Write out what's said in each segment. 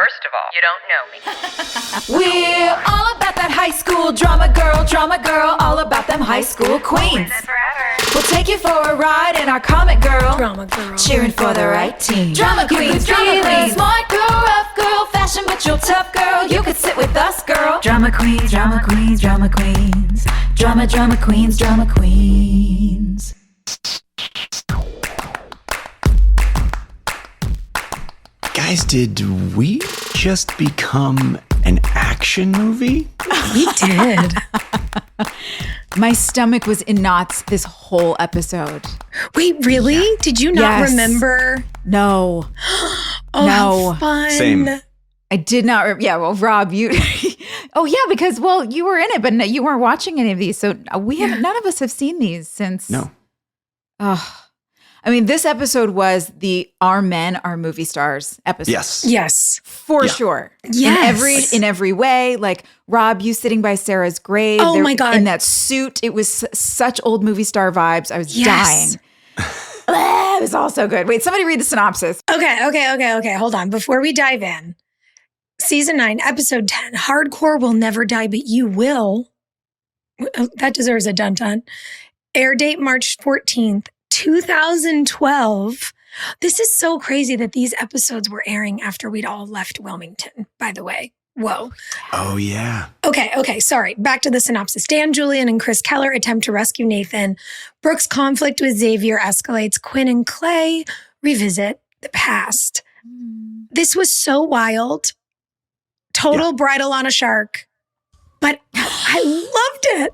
First of all, you don't know me. We're all about that high school drama girl, all about them high school queens. We'll take you for a ride in our comic girl, Drama girl, cheering for the right team. Drama queens, smart girl, rough girl, fashion but you're tough girl. You could sit with us, girl. Drama queens, drama queens, drama queens, drama queens, drama queens. Guys, did we just become an action movie? we did. My stomach was in knots this whole episode. Wait, really? Yeah. Did you not remember? No. Oh, no. How fun. Same. I did not. Yeah, well, Rob, you. Oh, yeah, because, well, you were in it, but you weren't watching any of these. So we haven't, none of us have seen these since. No. Oh. I mean, this episode was the Our Men Are Movie Stars episode. Yes. For sure. Yes. In every way. Like, Rob, you sitting by Sarah's grave. Oh, my God. In that suit. It was such old movie star vibes. I was dying. It was all so good. Wait, somebody read the synopsis. Okay. Hold on. Before we dive in, Season 9, Episode 10, Hardcore Will Never Die, But You Will. That deserves a dun-dun. Air date March 14th. 2012. This is so crazy that these episodes were airing after we'd all left Wilmington, by the way. Whoa. Oh, yeah. Okay. Sorry. Back to the synopsis. Dan, Julian, and Chris Keller attempt to rescue Nathan. Brooke's conflict with Xavier escalates. Quinn and Clay revisit the past. This was so wild. Total bridle on a shark. But I loved it.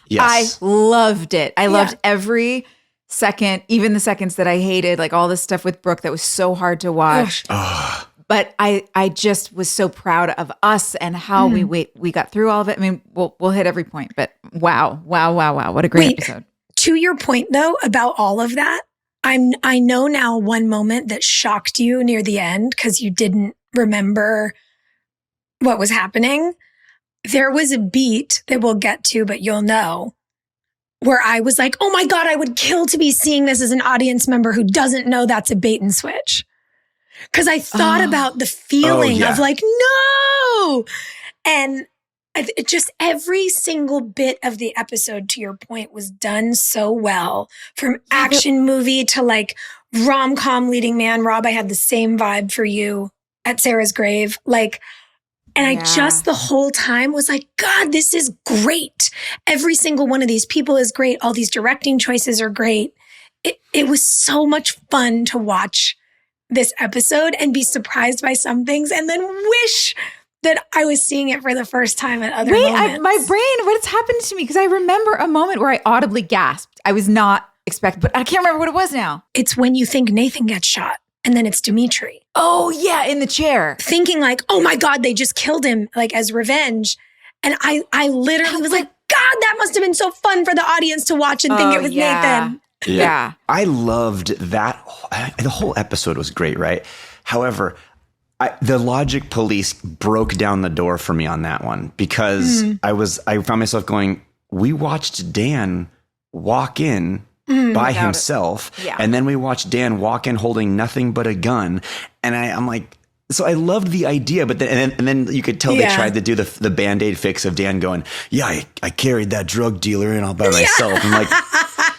Yes. I loved it. I loved every second, even the seconds that I hated, like all this stuff with Brooke that was so hard to watch. But I just was so proud of us and how we got through all of it. I mean, we'll hit every point, but wow. What a great episode. To your point though, about all of that, I know now one moment that shocked you near the end because you didn't remember what was happening. There was a beat that we'll get to, but you'll know, where I was like, oh my God, I would kill to be seeing this as an audience member who doesn't know that's a bait and switch. Because I thought about the feeling of like, no. And it just every single bit of the episode, to your point, was done so well. From action movie to like rom-com leading man. Rob, I had the same vibe for you at Sarah's grave. Like, and I just the whole time was like, God, this is great. Every single one of these people is great. All these directing choices are great. It was so much fun to watch this episode and be surprised by some things and then wish that I was seeing it for the first time at other moments. My brain, what's happened to me? Because I remember a moment where I audibly gasped. I was not expecting, but I can't remember what it was now. It's when you think Nathan gets shot. And then it's Dimitri. Oh, yeah, in the chair. Thinking like, oh my God, they just killed him, like as revenge. And I literally was like, God, that must have been so fun for the audience to watch and think it was Nathan. Yeah. I loved that. The whole episode was great, right? However, the logic police broke down the door for me on that one because I found myself going, we watched Dan walk in by himself. Yeah. And then we watched Dan walk in holding nothing but a gun. And I'm like, so I loved the idea, but then, and then you could tell they tried to do the Band-Aid fix of Dan going, I carried that drug dealer in all by myself. I'm like,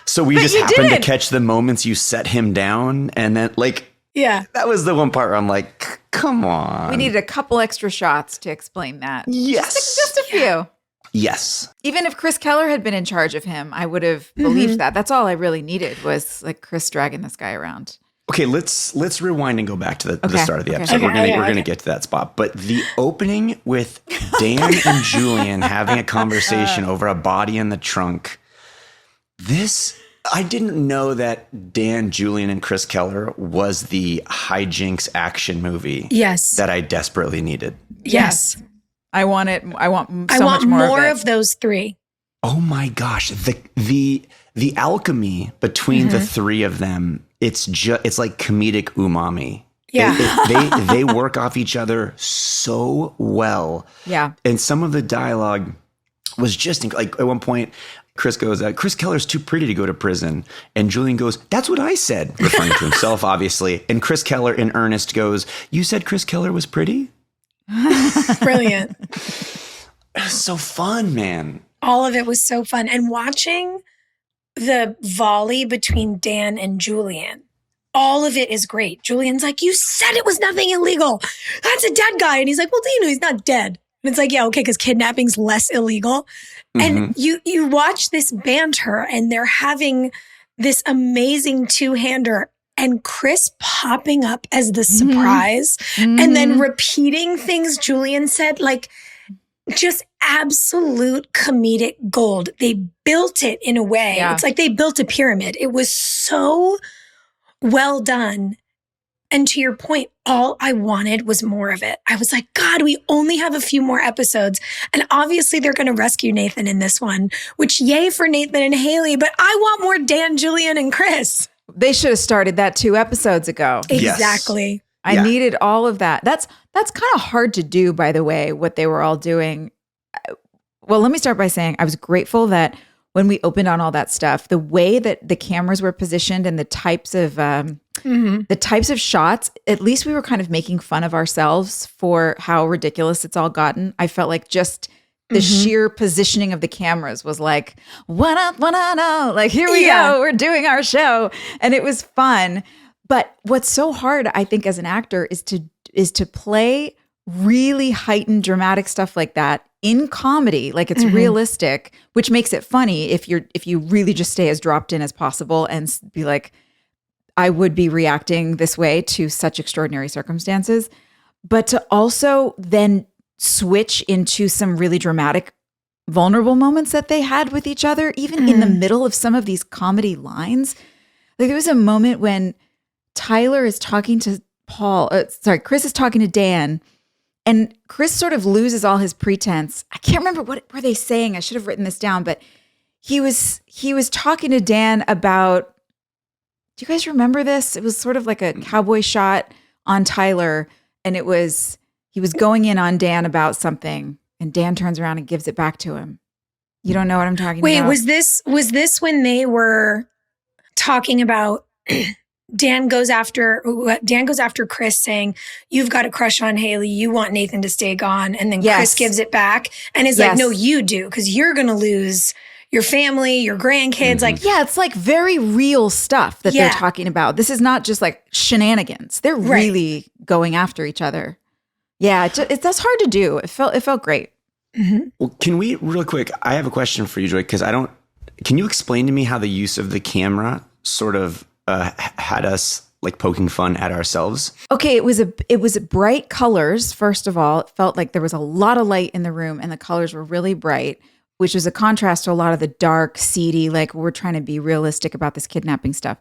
so we just happened to catch the moments you set him down. And then that was the one part where I'm like, come on. We needed a couple extra shots to explain that. Yes. Just a few. Yes. Even if Chris Keller had been in charge of him, I would have believed that. That's all I really needed was like Chris dragging this guy around. Okay, let's rewind and go back to the start of the episode. We're gonna get to that spot. But the opening with Dan and Julian having a conversation over a body in the trunk. I didn't know that Dan, Julian, and Chris Keller was the hijinks action movie. Yes. That I desperately needed. Yes. I want it. I want much more of those three. Oh my gosh. The alchemy between the three of them, it's like comedic umami. Yeah. They work off each other so well. Yeah. And some of the dialogue was just like at one point, Chris goes, Chris Keller's too pretty to go to prison. And Julian goes, that's what I said, referring to himself, obviously. And Chris Keller in earnest goes, you said Chris Keller was pretty? Brilliant. So fun, man. All of it was so fun. And watching the volley between Dan and Julian, all of it is great. Julian's like, you said it was nothing illegal. That's a dead guy. And he's like, well, do you know he's not dead? And it's like, yeah, okay, because kidnapping's less illegal. And you watch this banter and they're having this amazing two-hander and Chris popping up as the surprise and then repeating things Julian said, like just absolute comedic gold. They built it in a way. Yeah. It's like they built a pyramid. It was so well done. And to your point, all I wanted was more of it. I was like, God, we only have a few more episodes. And obviously they're going to rescue Nathan in this one, which yay for Nathan and Haley, but I want more Dan, Julian, and Chris. They should have started that 2 episodes ago. Exactly. Yes. I needed all of that. That's kind of hard to do, by the way, what they were all doing. Well, let me start by saying I was grateful that when we opened on all that stuff, the way that the cameras were positioned and the types of shots, at least we were kind of making fun of ourselves for how ridiculous it's all gotten. I felt like just the sheer positioning of the cameras was like, what up, like, here we go, we're doing our show. And it was fun. But what's so hard, I think, as an actor is to play really heightened dramatic stuff like that in comedy, like it's realistic, which makes it funny if you really just stay as dropped in as possible and be like, I would be reacting this way to such extraordinary circumstances. But to also then switch into some really dramatic, vulnerable moments that they had with each other, even in the middle of some of these comedy lines. Like there was a moment when Tyler is talking to Chris is talking to Dan, and Chris sort of loses all his pretense. I can't remember what were they saying. I should have written this down, but he was talking to Dan about, do you guys remember this? It was sort of like a cowboy shot on Tyler, and he was going in on Dan about something, and Dan turns around and gives it back to him. You don't know what I'm talking about? Wait, was this when they were talking about Dan goes after Chris saying, you've got a crush on Haley, you want Nathan to stay gone, and then Chris gives it back and is like, no, you do, because you're going to lose your family, your grandkids. Like, yeah, it's like very real stuff that they're talking about. This is not just like shenanigans. They're really going after each other. Yeah, that's hard to do. It felt great. Well, can we real quick? I have a question for you, Joy, because can you explain to me how the use of the camera sort of had us like poking fun at ourselves? Okay, it was bright colors. First of all, it felt like there was a lot of light in the room, and the colors were really bright, which was a contrast to a lot of the dark, seedy, like we're trying to be realistic about this kidnapping stuff.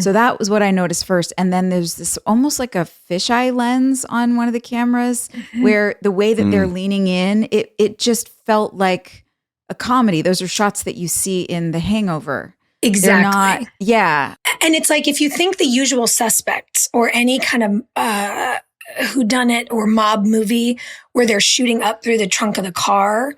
So that was what I noticed first. And then there's this almost like a fisheye lens on one of the cameras where the way that they're leaning in, it just felt like a comedy. Those are shots that you see in The Hangover. Exactly. And it's like, if you think The Usual Suspects or any kind of whodunit or mob movie where they're shooting up through the trunk of the car,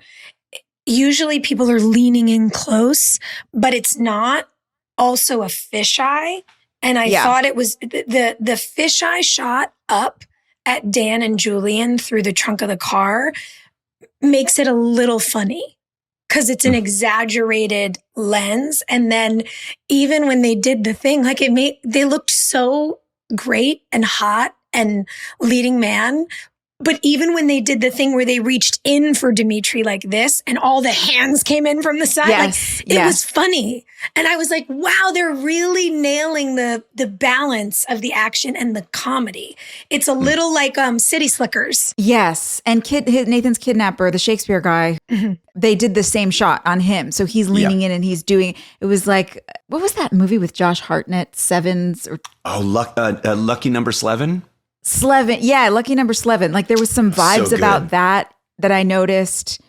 usually people are leaning in close, but it's not also a fisheye. And I thought it was the fisheye shot up at Dan and Julian through the trunk of the car makes it a little funny because it's an exaggerated lens. And then even when they did the thing, like they looked so great and hot and leading man. But even when they did the thing where they reached in for Dimitri like this and all the hands came in from the side, it was funny. And I was like, wow, they're really nailing the balance of the action and the comedy. It's a little like City Slickers. Yes. And Nathan's kidnapper, the Shakespeare guy, they did the same shot on him. So he's leaning in and he's doing, it was like, what was that movie with Josh Hartnett, Sevens? Lucky Number Slevin? Slevin. Yeah, Lucky Number Slevin. Like there was some vibes about that I noticed.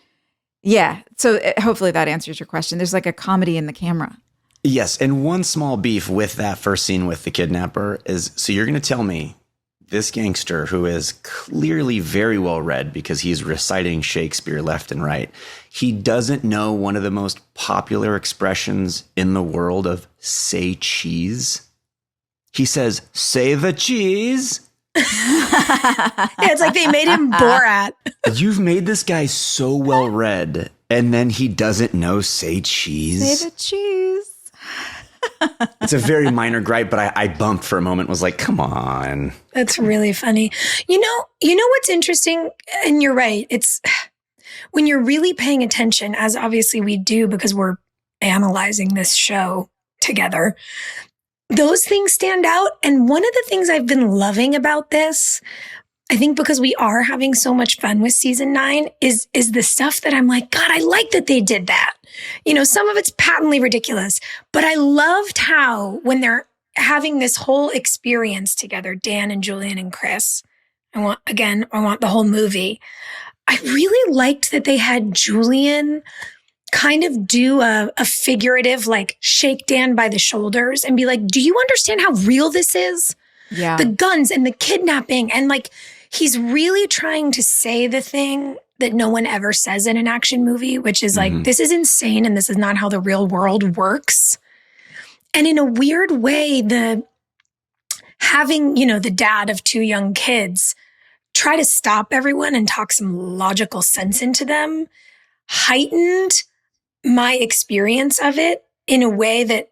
Yeah. So hopefully that answers your question. There's like a comedy in the camera. Yes. And one small beef with that first scene with the kidnapper is, so you're going to tell me this gangster who is clearly very well read because he's reciting Shakespeare left and right. He doesn't know one of the most popular expressions in the world of say cheese. He says, say the cheese. Yeah, it's like they made him Borat. You've made this guy so well read, and then he doesn't know say cheese. Say the cheese. It's a very minor gripe, but I bumped for a moment, was like, come on. That's really funny. You know what's interesting? And you're right. It's when you're really paying attention, as obviously we do because we're analyzing this show together, those things stand out. And one of the things I've been loving about this, I think because we are having so much fun with season 9, is the stuff that I'm like, God, I like that they did that. You know, some of it's patently ridiculous, but I loved how when they're having this whole experience together, Dan and Julian and Chris, I want the whole movie. I really liked that they had Julian kind of do a figurative, like shake Dan by the shoulders and be like, do you understand how real this is? Yeah. The guns and the kidnapping. And like, he's really trying to say the thing that no one ever says in an action movie, which is like, this is insane and this is not how the real world works. And in a weird way, having, the dad of 2 young kids try to stop everyone and talk some logical sense into them heightened my experience of it in a way that,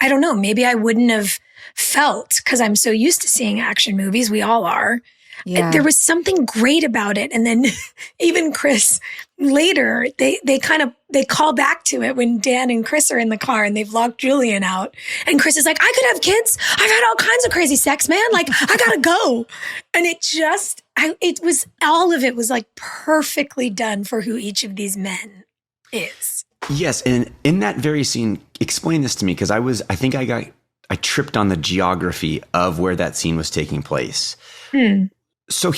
I don't know, maybe I wouldn't have felt because I'm so used to seeing action movies. We all are. Yeah. There was something great about it. And then even Chris later, they call back to it when Dan and Chris are in the car and they've locked Julian out. And Chris is like, I could have kids. I've had all kinds of crazy sex, man. Like, I gotta go. And all of it was like perfectly done for who each of these men is. Yes. And in that very scene, explain this to me, because I think I tripped on the geography of where that scene was taking place. So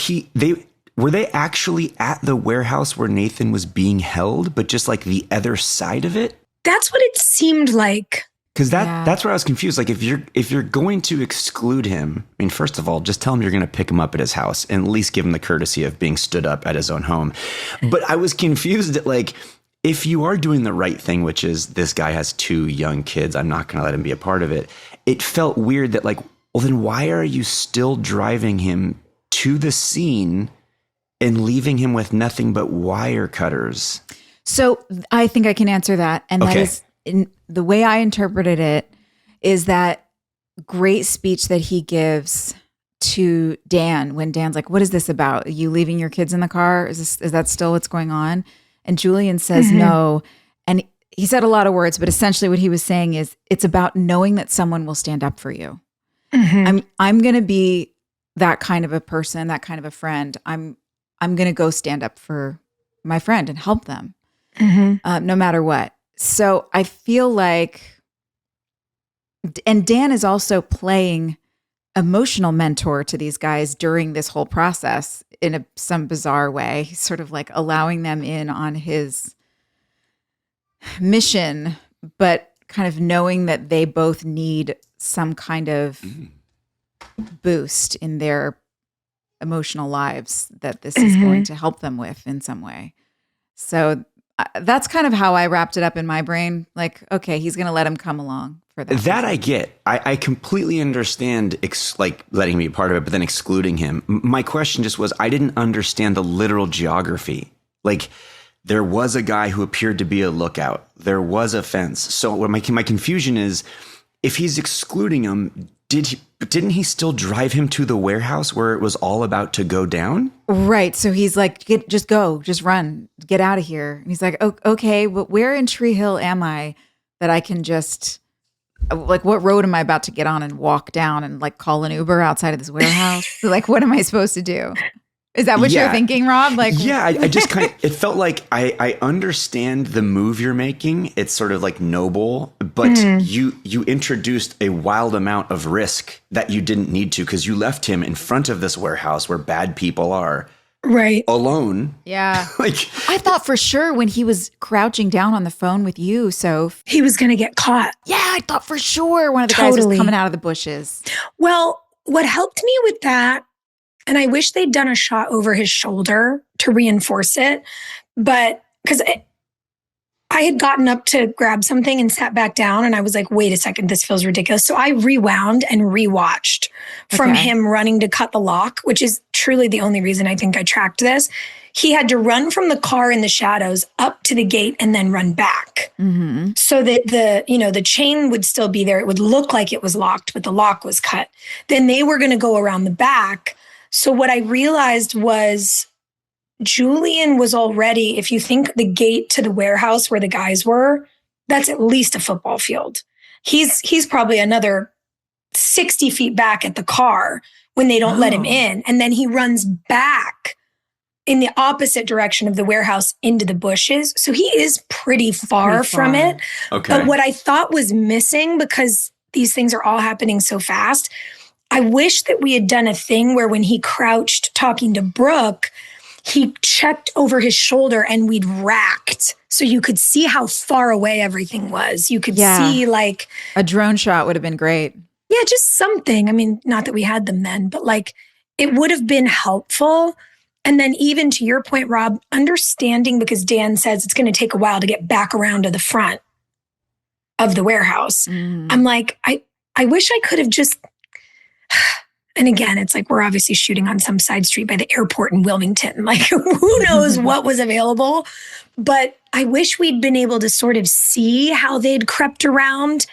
were they actually at the warehouse where Nathan was being held, but just like the other side of it? That's what it seemed like. Because that's where I was confused. Like if you're going to exclude him, I mean, first of all, just tell him you're going to pick him up at his house and at least give him the courtesy of being stood up at his own home. But I was confused at like, if you are doing the right thing, which is this guy has 2 young kids, I'm not going to let him be a part of it. It felt weird that like, well, then why are you still driving him to the scene and leaving him with nothing but wire cutters? So I think I can answer that. And that is, the way I interpreted it, is that great speech that he gives to Dan when Dan's like, what is this about? Are you leaving your kids in the car? Is that still what's going on? And Julian says no. And he said a lot of words, but essentially what he was saying is it's about knowing that someone will stand up for you. I'm going to be that kind of a person, that kind of a friend. I'm going to go stand up for my friend and help them, no matter what. So I feel like, and Dan is also playing emotional mentor to these guys during this whole process in some bizarre way. He's sort of like allowing them in on his mission, but kind of knowing that they both need some kind of boost in their emotional lives that this is going to help them with in some way. So that's kind of how I wrapped it up in my brain. Like, okay, he's going to let him come along for that. That I get. I completely understand like letting him be a part of it, but then excluding him. My question just was, I didn't understand the literal geography. Like, there was a guy who appeared to be a lookout. There was a fence. So what my confusion is, if he's excluding him, didn't he still drive him to the warehouse where it was all about to go down? Right. So he's like, just go, just run, get out of here. And he's like, okay, but where in Tree Hill am I that I can just, like, what road am I about to get on and walk down and like call an Uber outside of this warehouse? Like, what am I supposed to do? Is that what you're thinking, Rob? Like, yeah, I just kind of, it felt like I understand the move you're making. It's sort of like noble, but you introduced a wild amount of risk that you didn't need to, because you left him in front of this warehouse where bad people are. Right. Alone. Yeah. Like, I thought for sure when he was crouching down on the phone with you, he was going to get caught. Yeah, I thought for sure one of the guys was coming out of the bushes. Well, what helped me with that, and I wish they'd done a shot over his shoulder to reinforce it, but because I had gotten up to grab something and sat back down, and I was like, wait a second, this feels ridiculous. So I rewound and rewatched from him running to cut the lock, which is truly the only reason I think I tracked this. He had to run from the car in the shadows up to the gate and then run back so that the chain would still be there. It would look like it was locked, but the lock was cut. Then they were going to go around the back. So what I realized was Julian was already, if you think the gate to the warehouse where the guys were, that's at least a football field. He's probably another 60 feet back at the car when they don't let him in. And then he runs back in the opposite direction of the warehouse into the bushes. So he is pretty far from it. Okay. But what I thought was missing, because these things are all happening so fast, I wish that we had done a thing where when he crouched talking to Brooke, he checked over his shoulder and we'd racked. So you could see how far away everything was. You could see like... a drone shot would have been great. Yeah, just something. I mean, not that we had them then, but like it would have been helpful. And then even to your point, Rob, understanding, because Dan says it's going to take a while to get back around to the front of the warehouse. I'm like, I wish I could have just... And again, it's like we're obviously shooting on some side street by the airport in Wilmington. Like, who knows what was available? But I wish we'd been able to sort of see how they'd crept around.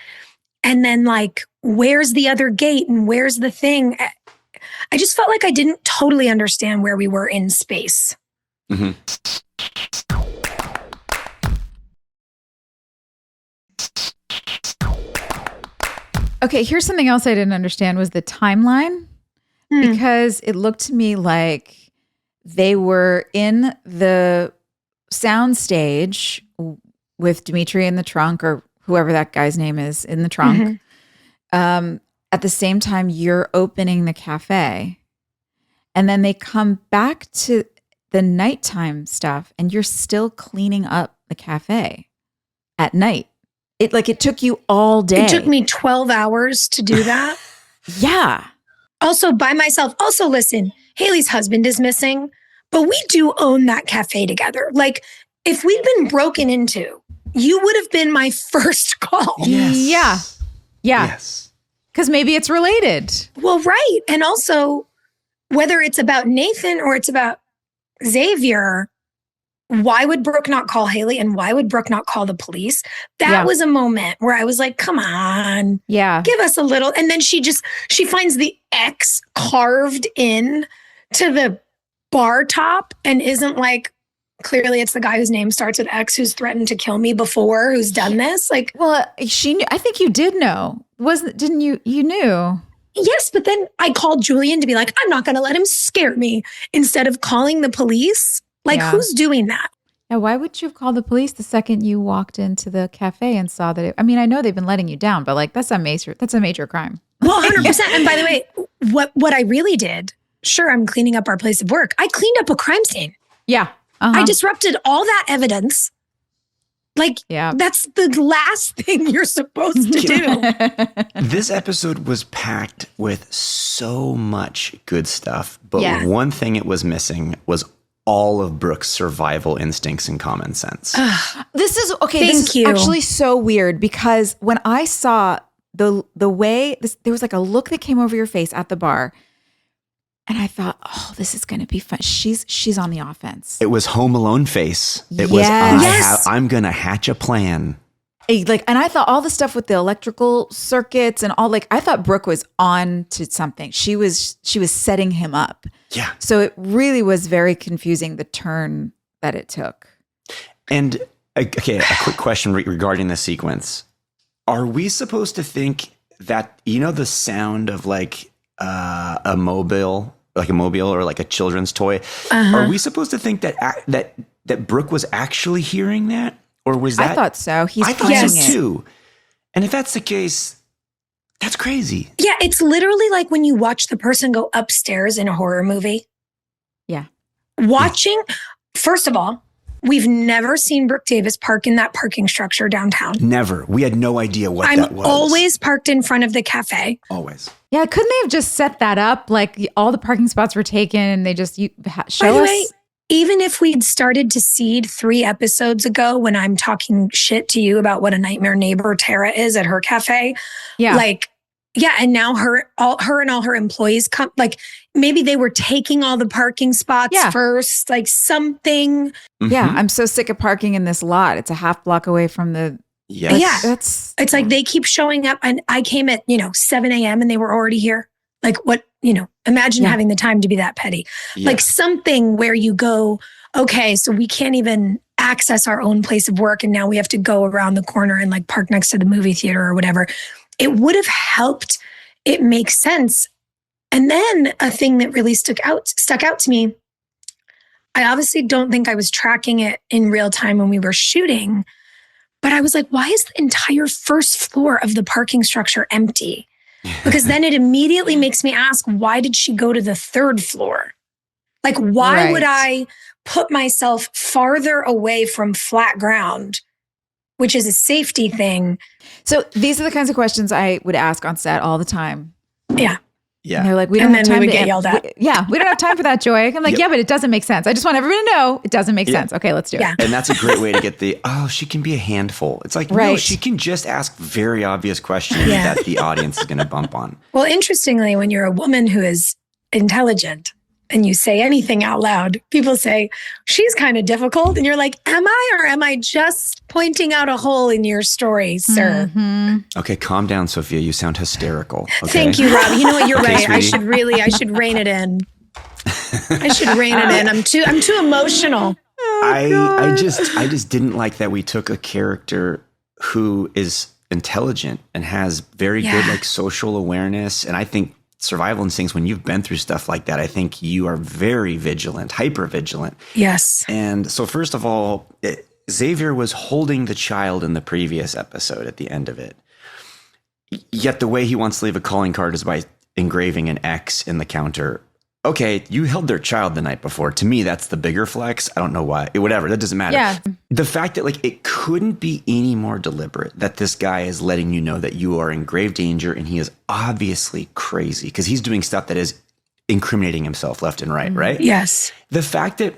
And then like, where's the other gate and where's the thing? I just felt like I didn't totally understand where we were in space. Mm-hmm. Okay, here's something else I didn't understand was the timeline, because it looked to me like they were in the sound stage with Dimitri in the trunk, or whoever that guy's name is in the trunk. At the same time, you're opening the cafe, and then they come back to the nighttime stuff, and you're still cleaning up the cafe at night. It took you all day. It took me 12 hours to do that. Yeah. Also by myself. Also, listen, Haley's husband is missing, but we do own that cafe together. Like, if we'd been broken into, you would have been my first call. Yes. Yeah. Yes. Because maybe it's related. Well, right. And also, whether it's about Nathan or it's about Xavier, why would Brooke not call Haley, and why would Brooke not call the police? That was a moment where I was like, come on. Yeah. Give us a little. And then she finds the X carved in to the bar top and isn't like, clearly it's the guy whose name starts with X who's threatened to kill me before, who's done this. Like, well, she knew. I think you did know. Didn't you? You knew. Yes, but then I called Julian to be like, I'm not going to let him scare me, instead of calling the police. Like, who's doing that? Now, why would you have called the police the second you walked into the cafe and saw that? I know they've been letting you down, but like, that's a major crime. Well, 100%. And by the way, what I really did, sure, I'm cleaning up our place of work. I cleaned up a crime scene. Yeah. I disrupted all that evidence. Like, that's the last thing you're supposed to do. This episode was packed with so much good stuff, but one thing it was missing was all of Brooke's survival instincts and common sense. This is actually so weird, because when I saw the way there was like a look that came over your face at the bar, and I thought, oh, this is going to be fun. She's on the offense. It was Home Alone face. It was I'm going to hatch a plan. And I thought all the stuff with the electrical circuits and all, I thought Brooke was on to something. She was setting him up. Yeah. So it really was very confusing, the turn that it took. And a quick question regarding the sequence. Are we supposed to think that, the sound of a mobile or like a children's toy? Are we supposed to think that Brooke was actually hearing that? Or was that? I thought so. I thought so too. And if that's the case, that's crazy. Yeah, it's literally like when you watch the person go upstairs in a horror movie. Yeah. Watching, first of all, We've never seen Brooke Davis park in that parking structure downtown. Never. We had no idea what that was. I'm always parked in front of the cafe. Always. Yeah, couldn't they have just set that up? Like all the parking spots were taken and they just show us? By the way, even if we'd started to seed 3 episodes ago when I'm talking shit to you about what a nightmare neighbor Tara is at her cafe, and now her and all her employees come, like maybe they were taking all the parking spots first, like something. Mm-hmm. Yeah, I'm so sick of parking in this lot. It's a half block away from the. It's like they keep showing up, and I came at 7 a.m. and they were already here. Like what, imagine having the time to be that petty. Yeah. Like something where you go, okay, so we can't even access our own place of work, and now we have to go around the corner and like park next to the movie theater or whatever. It would have helped it make sense. And then a thing that really stuck out to me, I obviously don't think I was tracking it in real time when we were shooting, but I was like, why is the entire first floor of the parking structure empty? Because then it immediately makes me ask, why did she go to the 3rd floor? Like, why would I put myself farther away from flat ground, which is a safety thing? So these are the kinds of questions I would ask on set all the time. Yeah. Yeah. And they're like, we don't have time we to get yelled at. we don't have time for that, Joy. I'm like, but it doesn't make sense. I just want everybody to know it doesn't make sense. Okay, let's do it. And that's a great way to get she can be a handful. It's like, no, she can just ask very obvious questions that the audience is going to bump on. Well, interestingly, when you're a woman who is intelligent and you say anything out loud, people say, she's kind of difficult. And you're like, am I, or am I just pointing out a hole in your story, sir? Mm-hmm. Okay, calm down, Sophia. You sound hysterical. Okay? Thank you, Rob. You know what? You're right. Sweetie. I should rein it in. I'm too emotional. I just didn't like that we took a character who is intelligent and has very good like social awareness. And I think survival instincts, when you've been through stuff like that, I think you are very vigilant, hyper vigilant. Yes. And so first of all, Xavier was holding the child in the previous episode at the end of it. Yet the way he wants to leave a calling card is by engraving an X in the counter. Okay, you held their child the night before. To me, that's the bigger flex. I don't know why. Whatever, that doesn't matter. Yeah. The fact that like it couldn't be any more deliberate that this guy is letting you know that you are in grave danger, and he is obviously crazy because he's doing stuff that is incriminating himself left and right, right? Yes. The fact that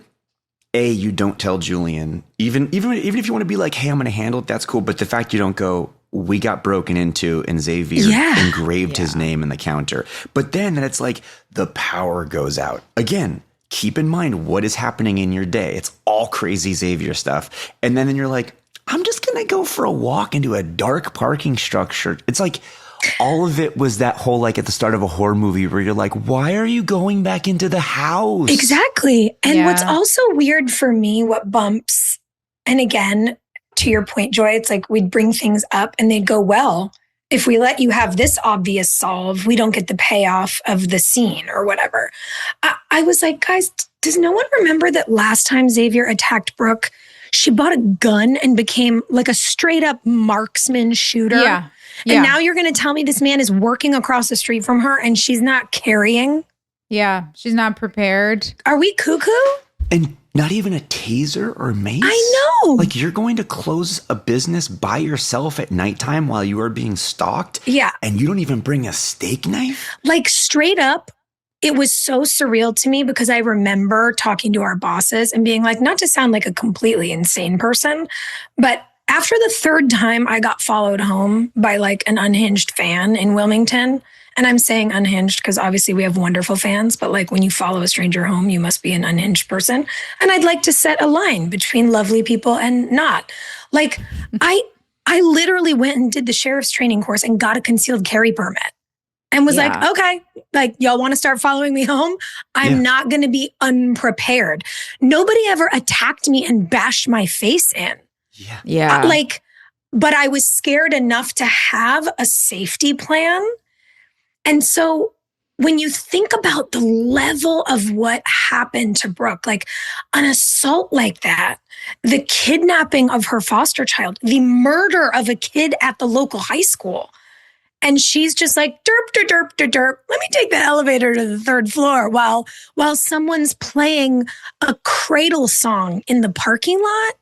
you don't tell Julian, even if you want to be like, hey, I'm going to handle it, that's cool. But the fact you don't go, we got broken into and Xavier engraved his name in the counter. But then it's like the power goes out. Again, keep in mind what is happening in your day. It's all crazy Xavier stuff. And then you're like, I'm just going to go for a walk into a dark parking structure. It's like all of it was that whole, like at the start of a horror movie where you're like, why are you going back into the house? Exactly. And what's also weird for me, what bumps, and again, to your point, Joy, it's like we'd bring things up and they'd go, well, if we let you have this obvious solve, we don't get the payoff of the scene or whatever. I was like, guys, does no one remember that last time Xavier attacked Brooke, she bought a gun and became like a straight up marksman shooter? Yeah. And now you're going to tell me this man is working across the street from her and she's not carrying? Yeah, she's not prepared. Are we cuckoo? And not even a taser or mace? I know. Like you're going to close a business by yourself at nighttime while you are being stalked? Yeah. And you don't even bring a steak knife? Like straight up, it was so surreal to me because I remember talking to our bosses and being like, not to sound like a completely insane person, but after the 3rd time I got followed home by like an unhinged fan in Wilmington, and I'm saying unhinged because obviously we have wonderful fans, but like when you follow a stranger home, you must be an unhinged person. And I'd like to set a line between lovely people and not. Like I literally went and did the sheriff's training course and got a concealed carry permit and was like, okay, like y'all want to start following me home? I'm not going to be unprepared. Nobody ever attacked me and bashed my face in. Yeah. But I was scared enough to have a safety plan. And so when you think about the level of what happened to Brooke, like an assault like that, the kidnapping of her foster child, the murder of a kid at the local high school, And she's just like, derp, derp, derp, derp, derp. Let me take the elevator to the 3rd floor while someone's playing a cradle song in the parking lot.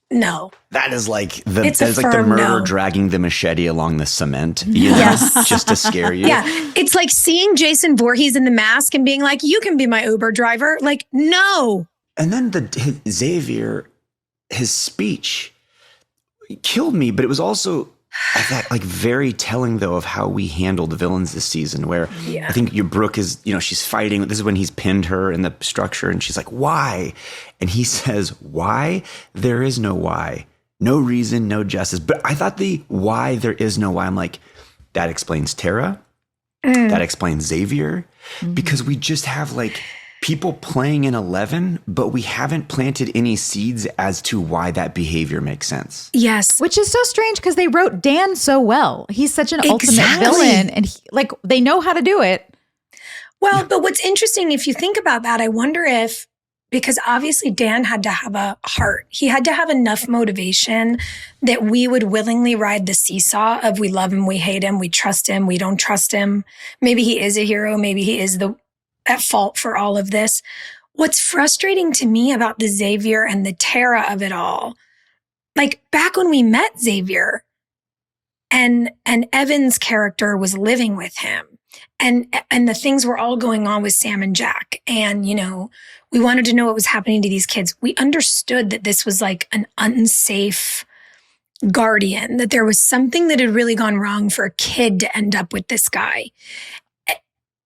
No. That is like the murderer dragging the machete along the cement, just to scare you. Yeah. It's like seeing Jason Voorhees in The Mask and being like, you can be my Uber driver. Like, no. And then Xavier, his speech killed me, but it was also, I thought, like very telling though of how we handled the villains this season, where I think your Brooke is, she's fighting. This is when he's pinned her in the structure and she's like, why? And he says, why? There is no why. No reason, no justice. But I thought the why there is no why, I'm like, that explains Tara. That explains Xavier. Because we just have like people playing in 11, but we haven't planted any seeds as to why that behavior makes sense. Yes. Which is so strange because they wrote Dan so well. He's such an ultimate villain and they know how to do it. Well, but what's interesting, if you think about that, I wonder if, because obviously Dan had to have a heart. He had to have enough motivation that we would willingly ride the seesaw of we love him, we hate him, we trust him, we don't trust him. Maybe he is a hero. Maybe he is at fault for all of this. What's frustrating to me about the Xavier and the Tara of it all, like back when we met Xavier and Evan's character was living with him and the things were all going on with Sam and Jack. And, we wanted to know what was happening to these kids. We understood that this was like an unsafe guardian, that there was something that had really gone wrong for a kid to end up with this guy.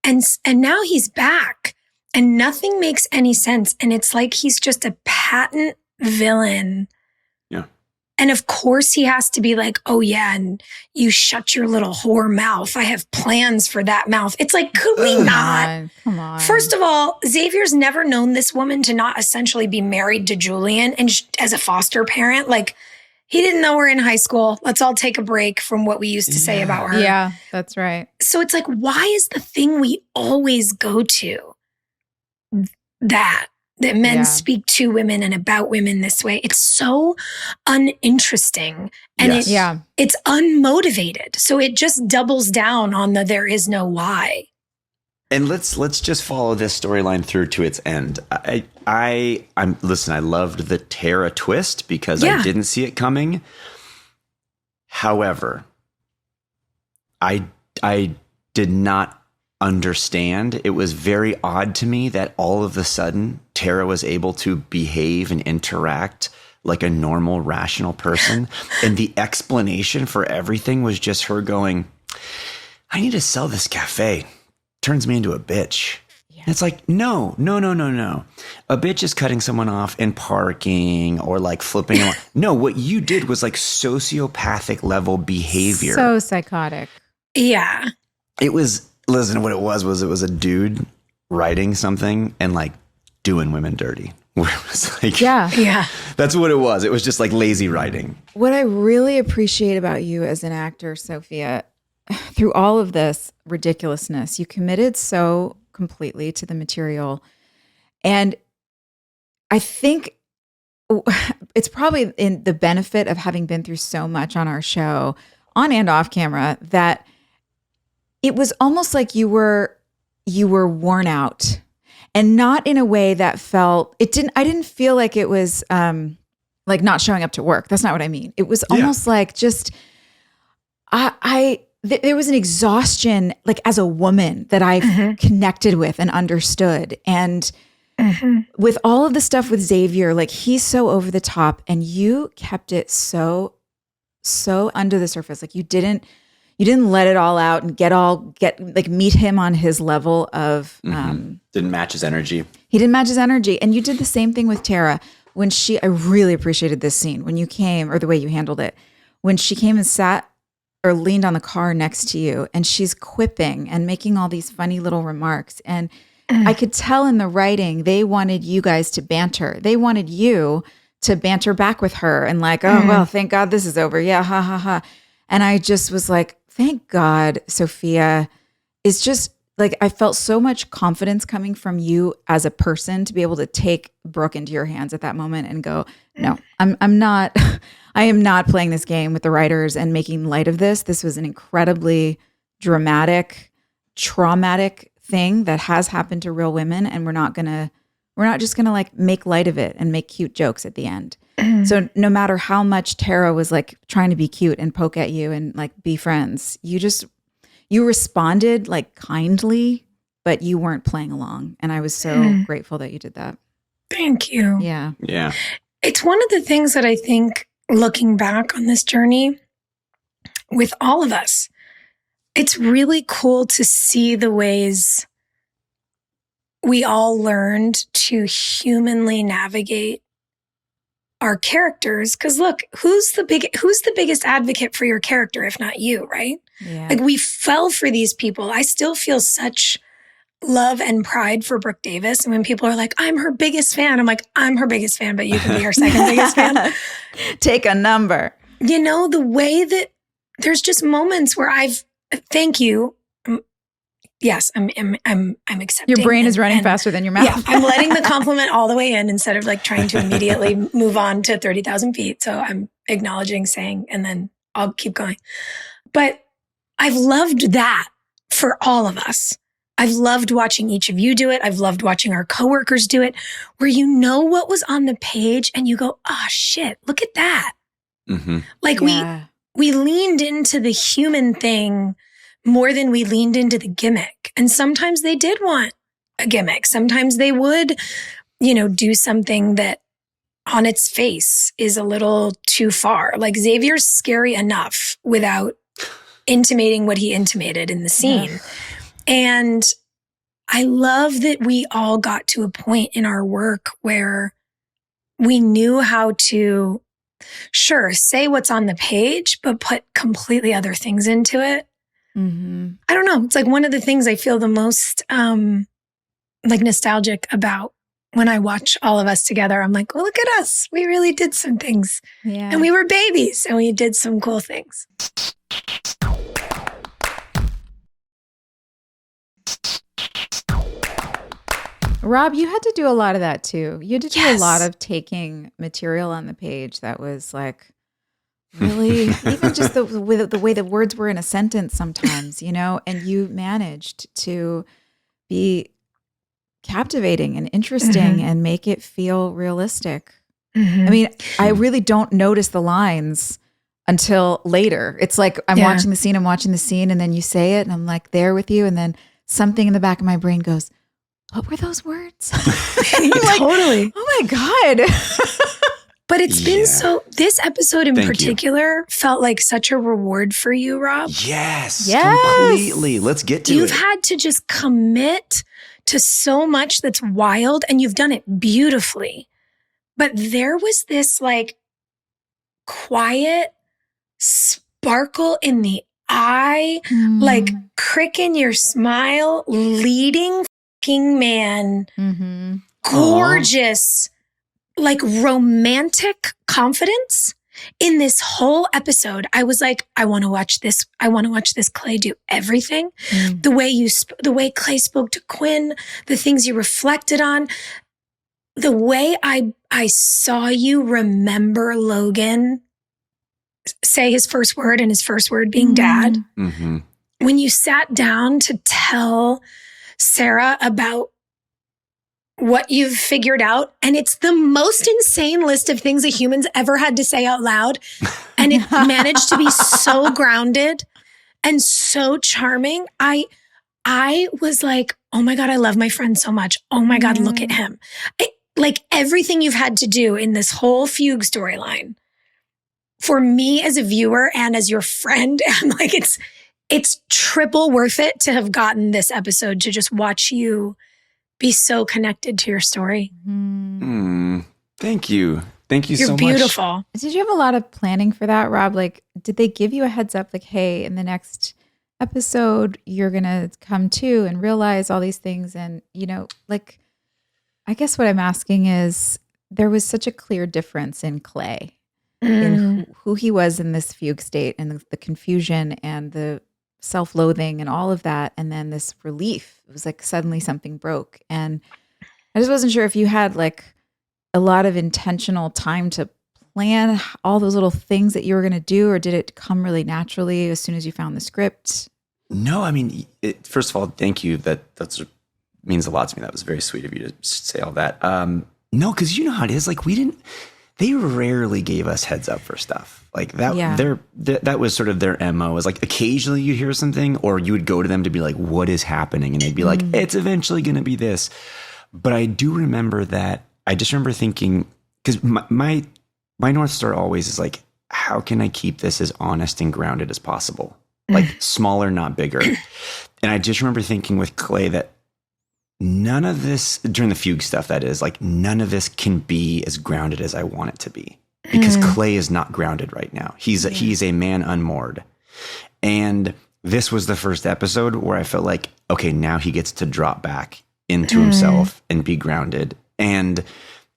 And now he's back and nothing makes any sense. And it's like he's just a patent villain. Yeah. And of course he has to be like, oh yeah, and you shut your little whore mouth. I have plans for that mouth. It's like, could we not? Come on. First of all, Xavier's never known this woman to not essentially be married to Julian and as a foster parent. Like, he didn't know her in high school. Let's all take a break from what we used to say about her. Yeah, that's right. So it's like, why is the thing we always go to that men speak to women and about women this way? It's so uninteresting and it's unmotivated. So it just doubles down on there is no why. And let's just follow this storyline through to its end. I loved the Tara twist because I didn't see it coming. However, I did not understand. It was very odd to me that all of a sudden Tara was able to behave and interact like a normal, rational person. And the explanation for everything was just her going, I need to sell this cafe. Turns me into a bitch. Yeah. It's like, no. A bitch is cutting someone off in parking or like flipping. No, what you did was like sociopathic level behavior. So psychotic. Yeah. It was, listen, what it was a dude writing something and like doing women dirty. Where it was like, yeah. That's what it was. It was just like lazy writing. What I really appreciate about you as an actor, Sophia, through all of this ridiculousness, you committed so completely to the material. And I think it's probably in the benefit of having been through so much on our show, on and off camera, that it was almost like you were worn out, and not in a way that felt, I didn't feel like it was like not showing up to work. That's not what I mean. It was almost like just, there was an exhaustion, like as a woman, that I've connected with and understood. And with all of the stuff with Xavier, like he's so over the top, and you kept it so under the surface. Like you didn't let it all out and meet him on his level of, didn't match his energy. He didn't match his energy. And you did the same thing with Tara when I really appreciated this scene when you came, or the way you handled it, when she came and sat or leaned on the car next to you, and she's quipping and making all these funny little remarks. And I could tell in the writing, they wanted you guys to banter. They wanted you to banter back with her and like, oh, well, thank God this is over. Yeah, ha, ha, ha. And I just was like, thank God, Sophia. It's just like, I felt so much confidence coming from you as a person to be able to take Brooke into your hands at that moment and go, no, I'm not, I am not playing this game with the writers and making light of this. This was an incredibly dramatic, traumatic thing that has happened to real women, and we're not just gonna like make light of it and make cute jokes at the end. So no matter how much Tara was like trying to be cute and poke at you and like be friends, you responded like kindly, but you weren't playing along. And I was so grateful that you did that. Thank you. Yeah. Yeah. It's one of the things that I think, looking back on this journey with all of us, it's really cool to see the ways we all learned to humanly navigate our characters. Because look, who's the biggest advocate for your character if not you, right? Yeah. Like, we fell for these people. I still feel such love and pride for Brooke Davis. And when people are like, I'm her biggest fan, I'm like, I'm her biggest fan, but you can be her second biggest fan. Take a number. You know, the way that there's just moments where thank you. Yes, I'm accepting. Your brain is running faster than your mouth. Yeah, I'm letting the compliment all the way in instead of like trying to immediately move on to 30,000 feet. So I'm acknowledging, saying, and then I'll keep going. But I've loved that for all of us. I've loved watching each of you do it. I've loved watching our coworkers do it, where you know what was on the page and you go, oh shit, look at that. Mm-hmm. Like we leaned into the human thing more than we leaned into the gimmick. And sometimes they did want a gimmick. Sometimes they would, do something that on its face is a little too far. Like, Xavier's scary enough without intimating what he intimated in the scene. Yeah. And I love that we all got to a point in our work where we knew how to, sure, say what's on the page, but put completely other things into it. Mm-hmm. I don't know. It's like one of the things I feel the most like nostalgic about when I watch all of us together. I'm like, well, look at us. We really did some things. Yeah. And we were babies and we did some cool things. Rob, you had to do a lot of that too. You had to do a lot of taking material on the page that was like really, even just the way the words were in a sentence sometimes, and you managed to be captivating and interesting and make it feel realistic. Mm-hmm. I mean, I really don't notice the lines until later. It's like I'm watching the scene, and then you say it and I'm like there with you, and then something in the back of my brain goes, what were those words? Like, totally. Oh my God. But it's been this episode in particular felt like such a reward for you, Rob. Yes. Completely. Let's get to it. You've had to just commit to so much that's wild, and you've done it beautifully. But there was this like quiet sparkle in the eye, like crick in your smile, leading man, gorgeous, like romantic confidence in this whole episode. I was like, I want to watch this. I want to watch this Clay do everything. The way Clay spoke to Quinn, the things you reflected on, the way I saw you remember Logan say his first word, and his first word being dad. Mm-hmm. When you sat down to tell Sarah about what you've figured out, and it's the most insane list of things a human's ever had to say out loud, and it managed to be so grounded and so charming. I was like, oh my God, I love my friend so much. Oh my God, look at him. Like everything you've had to do in this whole fugue storyline, for me as a viewer and as your friend, I'm like, it's triple worth it to have gotten this episode, to just watch you be so connected to your story. Thank you. Thank you so much. You're beautiful. Did you have a lot of planning for that, Rob? Like, did they give you a heads up? Like, hey, in the next episode, you're going to come to and realize all these things. And, like, I guess what I'm asking is, there was such a clear difference in Clay, in who he was in this fugue state, and the confusion and the self-loathing and all of that, and then this relief. It was like suddenly something broke, and I just wasn't sure if you had like a lot of intentional time to plan all those little things that you were going to do, or did it come really naturally as soon as you found the script? No, I mean, first of all, thank you. That's means a lot to me. That was very sweet of you to say all that. No, because you know how it is. Like they rarely gave us heads up for stuff like that. Yeah. That was sort of their MO. Is like occasionally you'd hear something, or you would go to them to be like, "What is happening?" And they'd be like, "It's eventually going to be this." But I do remember that. I just remember thinking, because my North Star always is like, how can I keep this as honest and grounded as possible? Like smaller, not bigger. And I just remember thinking with Clay that none of this, during the fugue stuff, that is, like, none of this can be as grounded as I want it to be. Because Clay is not grounded right now. He's a man unmoored. And this was the first episode where I felt like, okay, now he gets to drop back into himself and be grounded. And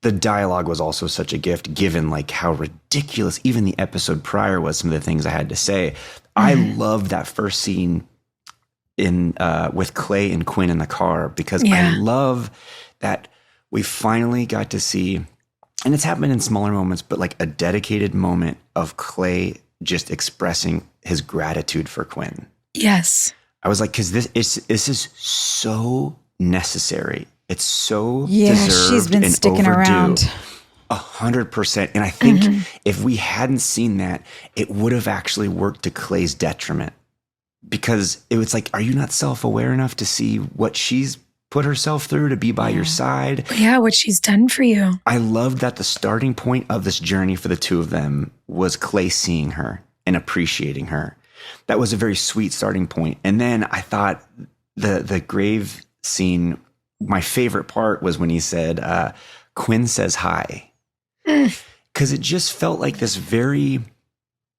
the dialogue was also such a gift, given like how ridiculous even the episode prior was, some of the things I had to say. I loved that first scene in with Clay and Quinn in the car, because I love that we finally got to see, and it's happened in smaller moments, but like a dedicated moment of Clay just expressing his gratitude for Quinn. Yes. I was like, because this is so necessary. It's so deserved. She's been and sticking overdue. around 100%. And I think if we hadn't seen that, it would have actually worked to Clay's detriment, because it was like, are you not self-aware enough to see what she's put herself through to be by your side? Yeah, what she's done for you. I loved that the starting point of this journey for the two of them was Clay seeing her and appreciating her. That was a very sweet starting point. And then I thought the grave scene, my favorite part was when he said, Quinn says hi. Because it just felt like this very,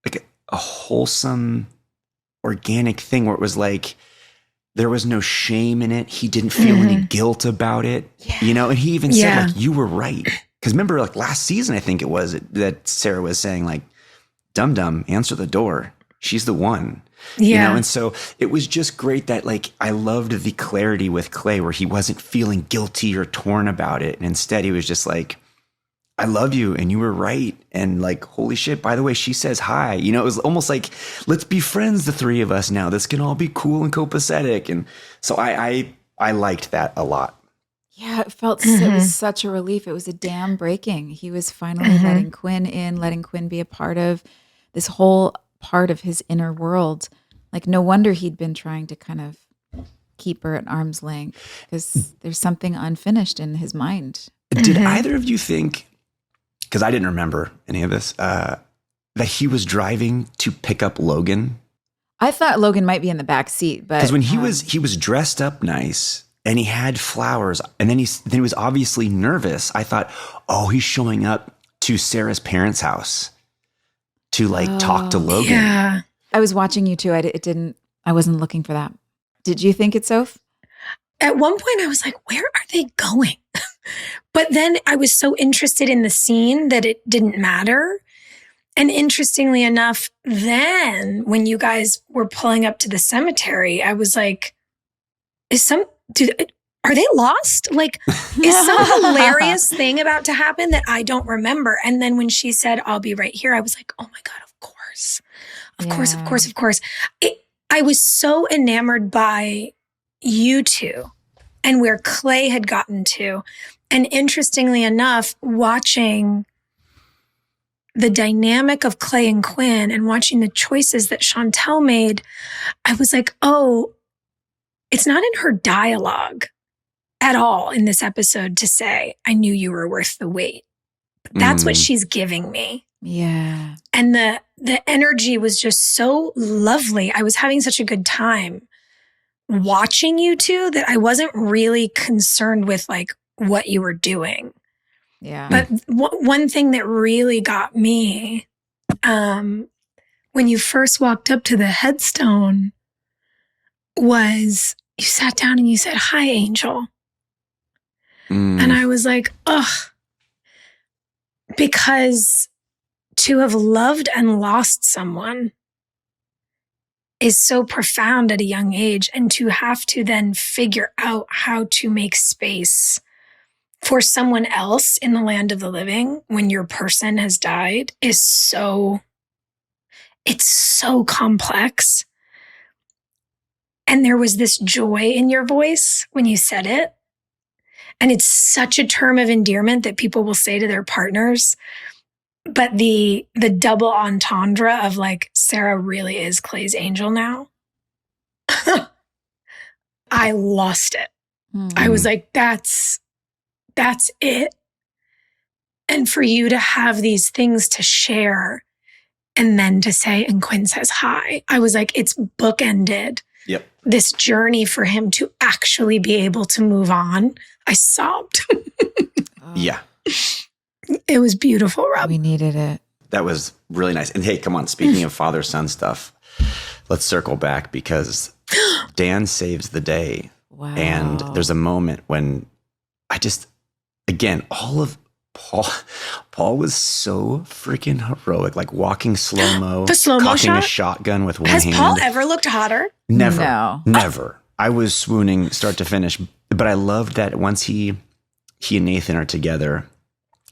like a wholesome, organic thing where it was like, there was no shame in it. He didn't feel any guilt about it, you know? And he even said like, you were right. Because remember, like last season, I think it was that Sarah was saying like, dum-dum, answer the door. She's the one, you know? And so it was just great that like, I loved the clarity with Clay where he wasn't feeling guilty or torn about it. And instead he was just like, I love you and you were right. And like, holy shit, by the way, she says hi. You know, it was almost like, let's be friends, the three of us now. This can all be cool and copacetic. And so I liked that a lot. Yeah, it felt it was such a relief. It was a dam breaking. He was finally letting Quinn in, letting Quinn be a part of this whole part of his inner world. Like, no wonder he'd been trying to kind of keep her at arm's length, because there's something unfinished in his mind. Did either of you think, because I didn't remember any of this, that he was driving to pick up Logan? I thought Logan might be in the back seat, but because when he was dressed up nice and he had flowers, and then he was obviously nervous. I thought, oh, he's showing up to Sarah's parents' house to like talk to Logan. Yeah. I was watching you too. I wasn't looking for that. Did you think it, Soph? At one point I was like, where are they going? But then I was so interested in the scene that it didn't matter. And interestingly enough, then when you guys were pulling up to the cemetery, I was like, are they lost? Like, is some hilarious thing about to happen that I don't remember? And then when she said, I'll be right here, I was like, oh my God, of course. Of course. I was so enamored by you two and where Clay had gotten to. And interestingly enough, watching the dynamic of Clay and Quinn and watching the choices that Chantel made, I was like, oh, it's not in her dialogue at all in this episode to say, I knew you were worth the wait. But that's what she's giving me. Yeah. And the energy was just so lovely. I was having such a good time watching you two that I wasn't really concerned with like what you were doing. Yeah. But one thing that really got me, when you first walked up to the headstone, was you sat down and you said, hi, Angel. And I was like, ugh, because to have loved and lost someone is so profound at a young age, and to have to then figure out how to make space for someone else in the land of the living when your person has died is it's so complex. And there was this joy in your voice when you said it. And it's such a term of endearment that people will say to their partners. But the double entendre of like, Sarah really is Clay's angel now. I lost it. I was like, that's it. And for you to have these things to share and then to say, and Quinn says hi, I was like, it's bookended. Yep. This journey for him to actually be able to move on. I sobbed. Yeah. It was beautiful, Rob. We needed it. That was really nice. And hey, come on. Speaking of father-son stuff, let's circle back because Dan saves the day. Wow. And there's a moment when all of Paul was so freaking heroic, like walking slow-mo, the slow-mo cocking a shot? shotgun with one Has hand. Paul ever looked hotter? Never. No. Never. I was swooning start to finish. But I loved that once he and Nathan are together,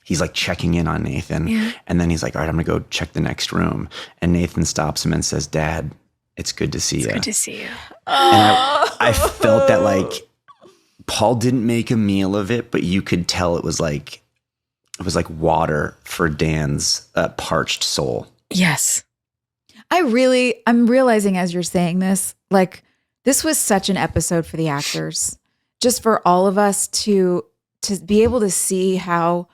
he's like checking in on Nathan. Yeah. And then he's like, all right, I'm going to go check the next room. And Nathan stops him and says, Dad, it's good to see you. Good to see you. And I felt that like Paul didn't make a meal of it, but you could tell it was like water for Dan's parched soul. Yes. I'm realizing as you're saying this, like this was such an episode for the actors, just for all of us to be able to see how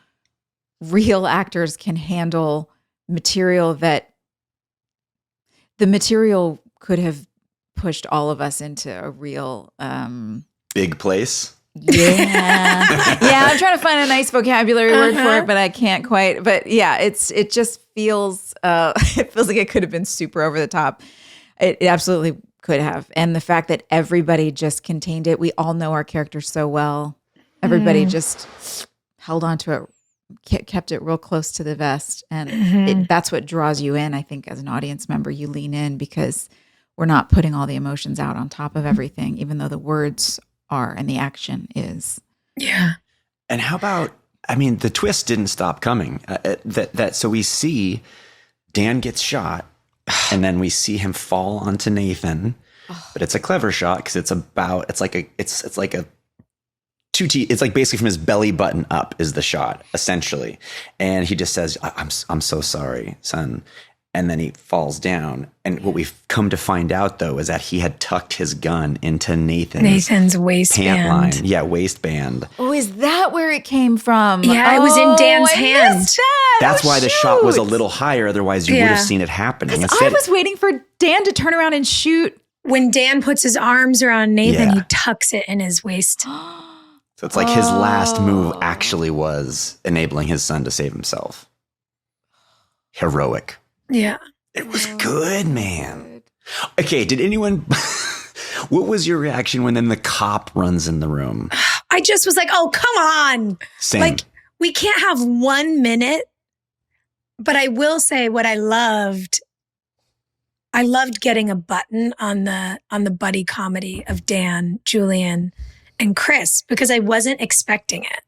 real actors can handle material that the material could have pushed all of us into a real Big place. Yeah. I'm trying to find a nice vocabulary word for it, but I can't quite. But yeah, it just feels it feels like it could have been super over the top. It absolutely could have. And the fact that everybody just contained it. We all know our characters so well. Everybody just held on to it, kept it real close to the vest. And that's what draws you in, I think, as an audience member. You lean in because we're not putting all the emotions out on top of everything, even though the words are and the action is. Yeah. And how about, the twist didn't stop coming. So we see Dan gets shot and then we see him fall onto Nathan, but it's a clever shot because it's like a 2T. It's like basically from his belly button up is the shot essentially. And he just says, I'm so sorry, son. And then he falls down. And what we've come to find out, though, is that he had tucked his gun into Nathan's waistband. Pant line. Yeah, waistband. Oh, is that where it came from? Yeah, it was in Dan's hand. Missed that. That's why the shot was a little higher. Otherwise, you would have seen it happening. I was waiting for Dan to turn around and shoot. When Dan puts his arms around Nathan, he tucks it in his waist. So it's like his last move actually was enabling his son to save himself. Heroic. Yeah. It was good, man. Okay, did anyone... What was your reaction when then the cop runs in the room? I just was like, oh, come on. Same. Like, we can't have 1 minute. But I will say what I loved getting a button on the buddy comedy of Dan, Julian, and Chris, because I wasn't expecting it.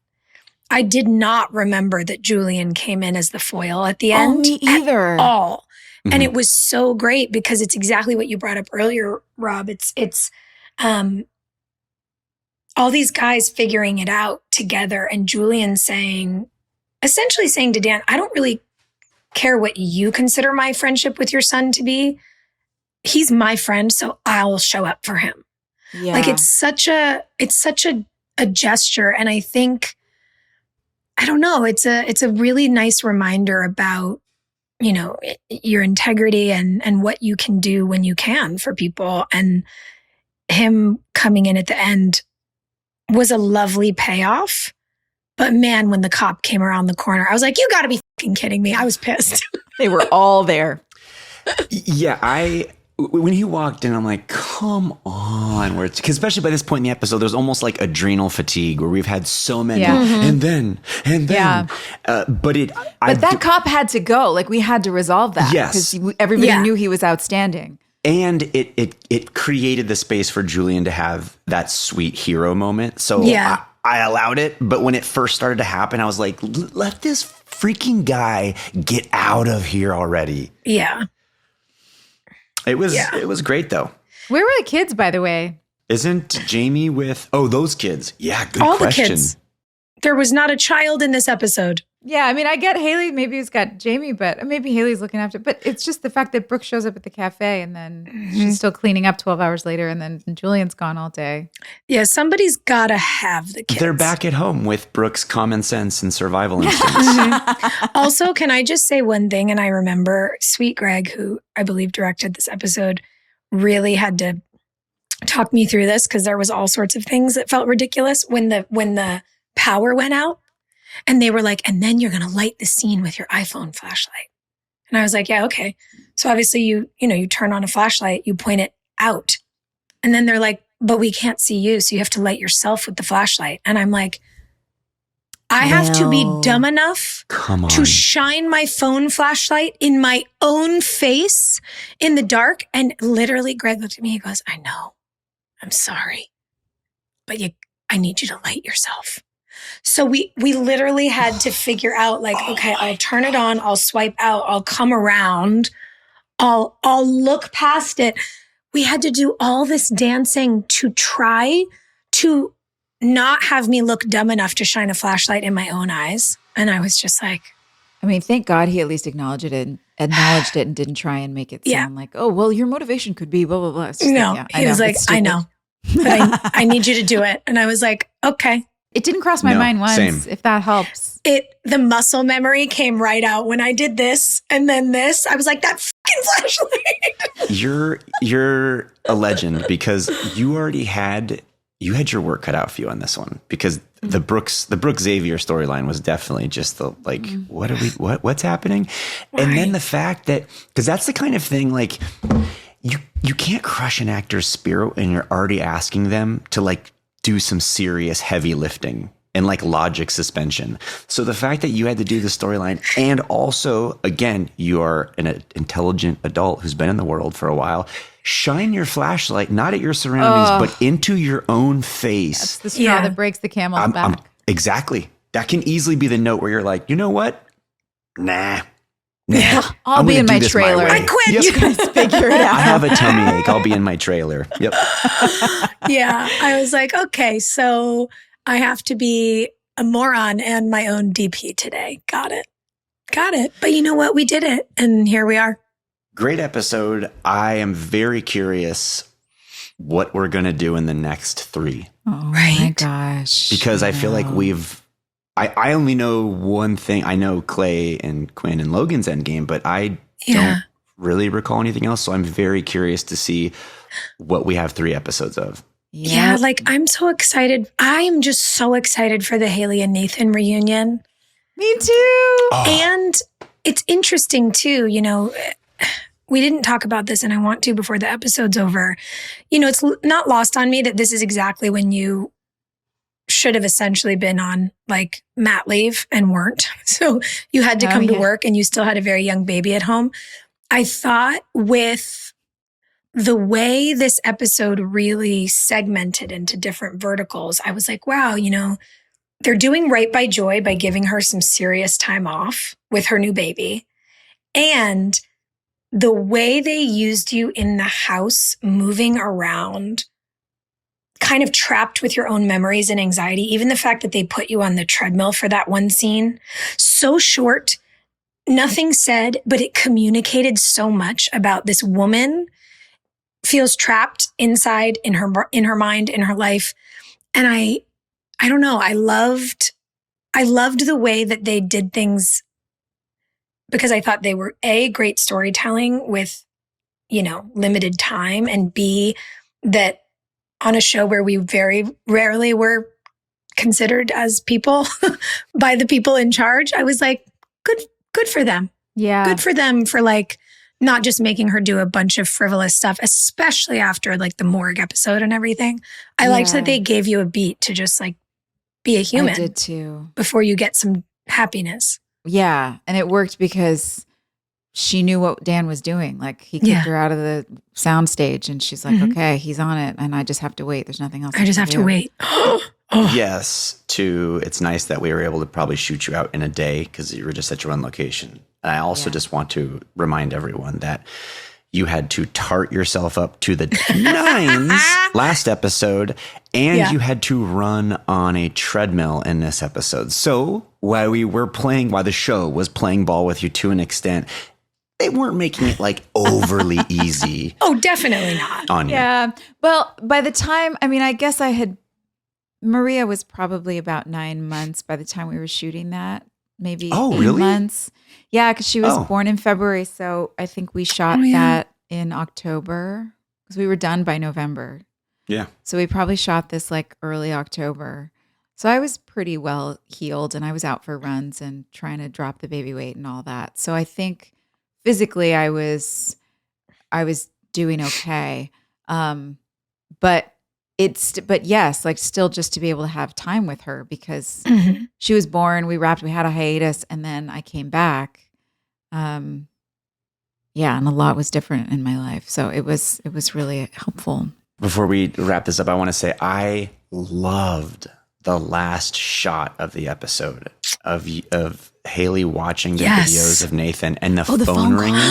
I did not remember that Julian came in as the foil at the end. Me either. At all. Mm-hmm. And it was so great because it's exactly what you brought up earlier, Rob. It's all these guys figuring it out together and Julian essentially saying to Dan, I don't really care what you consider my friendship with your son to be. He's my friend, so I'll show up for him. Yeah. Like it's such a gesture. And I think, I don't know, it's a really nice reminder about, your integrity and what you can do when you can for people. And him coming in at the end was a lovely payoff. But man, when the cop came around the corner, I was like, you gotta be fucking kidding me. I was pissed. They were all there. Yeah, when he walked in, I'm like, come on. Because especially by this point in the episode, there's almost like adrenal fatigue where we've had so many. Yeah. And then. Yeah. But that cop had to go. Like we had to resolve that. Yes. Because everybody knew he was outstanding. And it created the space for Julian to have that sweet hero moment. So I allowed it. But when it first started to happen, I was like, let this freaking guy get out of here already. Yeah. It was great though. Where were the kids, by the way? Isn't Jamie with, those kids? Yeah, good All question. the kids. There was not a child in this episode. Yeah, I mean, I get Haley. Maybe it's got Jamie, but maybe Haley's looking after. But it's just the fact that Brooke shows up at the cafe and then she's still cleaning up 12 hours later, and then Julian's gone all day. Yeah, somebody's got to have the kids. They're back at home with Brooke's common sense and survival instincts. Also, can I just say one thing? And I remember Sweet Greg, who I believe directed this episode, really had to talk me through this because there was all sorts of things that felt ridiculous when the power went out. And they were like, and then you're going to light the scene with your iPhone flashlight. And I was like, yeah, okay. So obviously you turn on a flashlight, you point it out. And then they're like, but we can't see you. So you have to light yourself with the flashlight. And I'm like, I have to be dumb enough to shine my phone flashlight in my own face in the dark. And literally Greg looked at me, he goes, I know, I'm sorry, but I need you to light yourself. So we literally had to figure out like, okay, I'll turn it on, I'll swipe out, I'll come around, I'll look past it. We had to do all this dancing to try to not have me look dumb enough to shine a flashlight in my own eyes. And I was just like, I mean, thank God he at least acknowledged it and didn't try and make it sound like, oh, well, your motivation could be blah, blah, blah. No, he was like, I know, but I need you to do it. And I was like, okay. It didn't cross my mind once, if that helps. The muscle memory came right out when I did this and then this. I was like, that fucking flashlight. You're a legend because you already had your work cut out for you on this one because the Brooke Xavier storyline was definitely just the like, what's happening? Right. And then the fact that, because that's the kind of thing like you can't crush an actor's spirit and you're already asking them to like do some serious heavy lifting and like logic suspension. So the fact that you had to do the storyline and also, again, you are an intelligent adult who's been in the world for a while, shine your flashlight, not at your surroundings, but into your own face. That's the straw that breaks the camel's back. Exactly. That can easily be the note where you're like, you know what? Nah. I'll be in my trailer. I quit. You guys figure it out. I have a tummy ache. I'll be in my trailer. Yep. Yeah. I was like, okay, so I have to be a moron and my own DP today. Got it. But you know what? We did it. And here we are. Great episode. I am very curious what we're going to do in the next 3. Oh my gosh. Because I feel like I only know one thing. I know Clay and Quinn and Logan's endgame, but I don't really recall anything else. So I'm very curious to see what we have 3 episodes of. Yeah, like I'm so excited. I am just so excited for the Haley and Nathan reunion. Me too. And it's interesting too, we didn't talk about this and I want to before the episode's over. It's not lost on me that this is exactly when you should have essentially been on like mat leave and weren't. So you had to come to work and you still had a very young baby at home. I thought with the way this episode really segmented into different verticals, I was like, wow, they're doing right by Joy by giving her some serious time off with her new baby. And the way they used you in the house, moving around, kind of trapped with your own memories and anxiety, even the fact that they put you on the treadmill for that one scene, so short, nothing said, but it communicated so much about this woman feels trapped inside in her mind, in her life. And I don't know, I loved the way that they did things because I thought they were A, great storytelling with, limited time, and B, that on a show where we very rarely were considered as people by the people in charge, I was like, good for them. Yeah. Good for them for like not just making her do a bunch of frivolous stuff, especially after like the morgue episode and everything. I liked that they gave you a beat to just like be a human. I did too. Before you get some happiness. Yeah. And it worked because she knew what Dan was doing. Like he kicked her out of the sound stage and she's like, okay, he's on it. And I just have to wait. There's nothing else. I just have to wait. Yes. It's nice that we were able to probably shoot you out in a day because you were just at your own location. And I also just want to remind everyone that You had to tart yourself up to the nines last episode, and you had to run on a treadmill in this episode. So while the show was playing ball with you to an extent, they weren't making it like overly easy. Oh, definitely not. On you. Yeah. Well, by the time, I guess Maria was probably about 9 months by the time we were shooting that. Maybe 8 months. Yeah, because she was born in February. So I think we shot that in October because we were done by November. Yeah. So we probably shot this like early October. So I was pretty well healed and I was out for runs and trying to drop the baby weight and all that. So I think physically I was doing okay. But yes, like still just to be able to have time with her because she was born, we had a hiatus and then I came back. And a lot was different in my life. So it was really helpful. Before we wrap this up, I want to say I loved the last shot of the episode of Haley watching the videos of Nathan and the phone ringing.